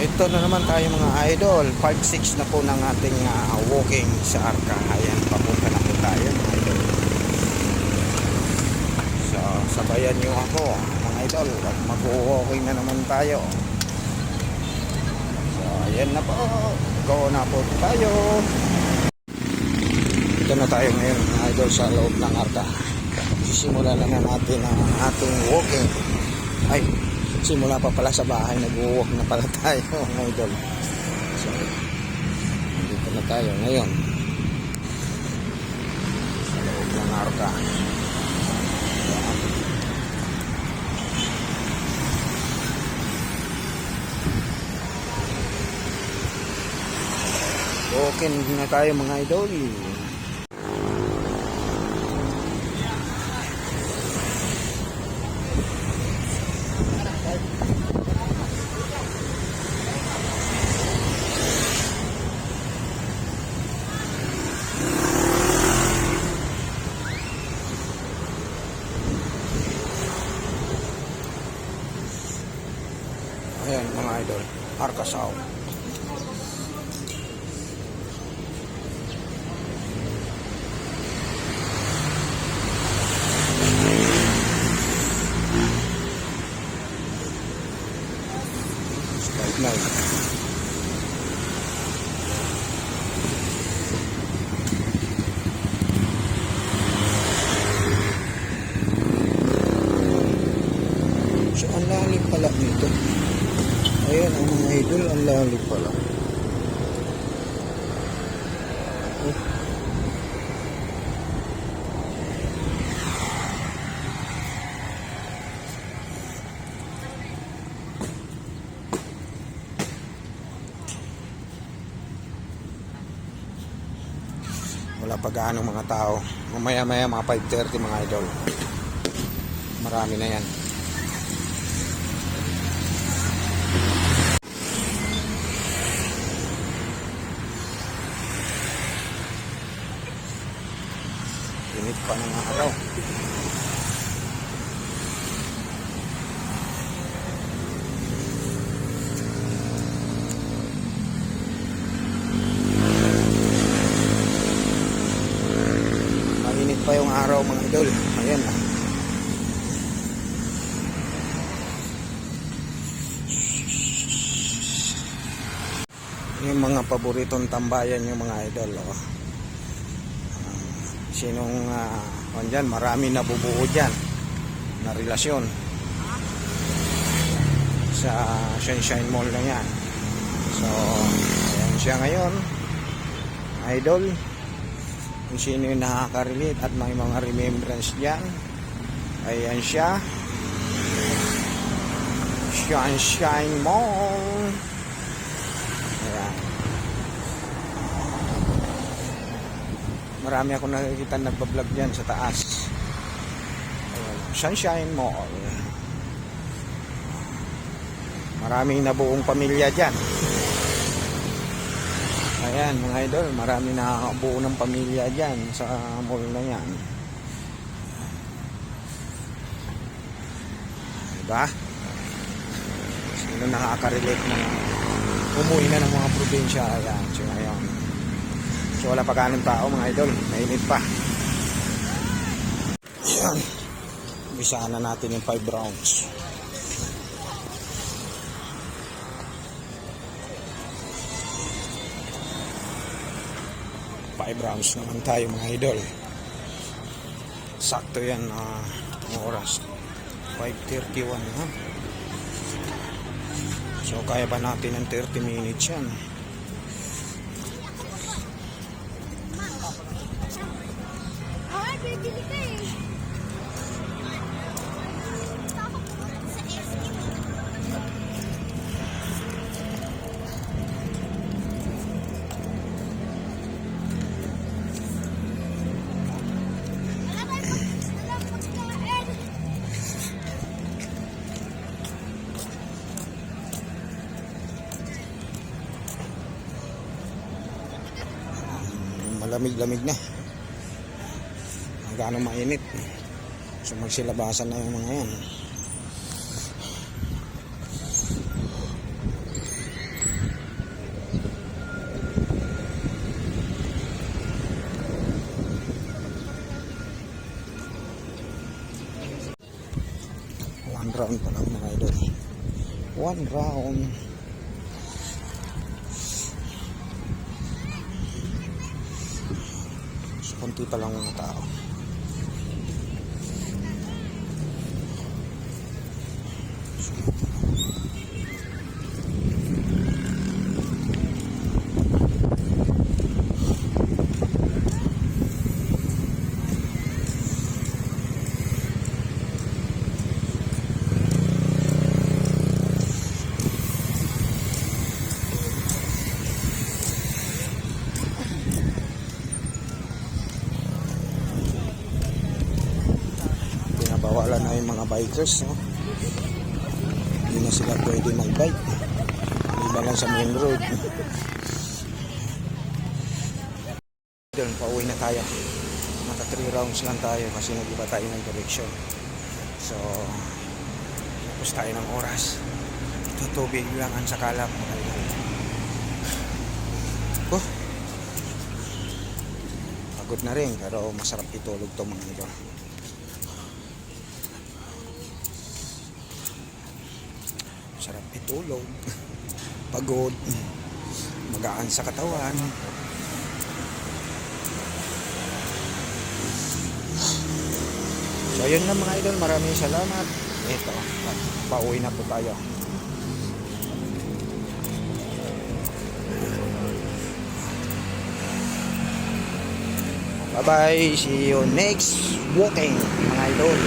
Ito na naman tayo mga idol. 5-6 na po ng ating walking sa Arca. Ayan, papunta na po tayo mga idol. So, sabayan nyo ako mga idol. At mag-walking na naman tayo. So, ayan na po. Go na po tayo. Ito na tayo ngayon mga idol sa loob ng Arca. Sisimula na natin ang ating walking. Ay, simula pa pala sa bahay, nag-walk na pala tayo mga idol. So, dito na tayo ngayon sa loob ng Arca. Walking na tayo mga idol. Ayan mga idol, Arca South. Start na. So ang lalim pala nito. Ayan ang mga idol, ang lalim pala. Wala pa gaano mga tao. Mamaya mga 5:30 mga idol. Marami na yan. Init pa ng araw. Mainit pa yung araw mga idol. Ayan na. Yung mga paboritong tambayan yung mga idol. Oh. Sinong dyan, marami nabubuo dyan na relasyon sa Sunshine Mall na yan. So ayan siya ngayon idol, kung sino yung nakaka-relate at may mga remembrance dyan. Ayan siya, Sunshine Mall. Ayan, marami ako nakikita nagbablog dyan sa taas. Ayan, Sunshine Mall. Maraming nabuong pamilya dyan. Ayan mga idol, marami nakakabuo ng pamilya dyan sa mall na yan. Diba? Sino nakaka-relate na umuwi na ng mga probinsya. Ayan, so ngayon. So wala pa ganun tao mga idol, mainit pa. Ayan, umpisaan na natin yung 5 rounds. Rounds naman tayo mga idol. Sakto yan ang oras 5:31 ha. So kaya pa natin ng 30 minutes yan. Malamig-lamig na. Gaano mainit. So magsilabasan na yung mga yan. round pa lang mga idol. 1 round. So, konti pa lang mga tao. Pinabawalan na yung mga bikers, no? Hindi na sila pwede mag-bike. Iba lang sa main road. Doon, pauwi na tayo. Naka 3 rounds lang tayo kasi nag-iba tayo ng direction. So, tapos tayo ng oras. Ito tubig lang ang sakalap. Oh, pagod na rin pero masarap itulog to mga ito. Sarap itulog. Pagod. Magaan sa katawan. So yun na mga idol, maraming salamat. Ito, pauwi na po tayo. Bye bye, see you next walking mga idol.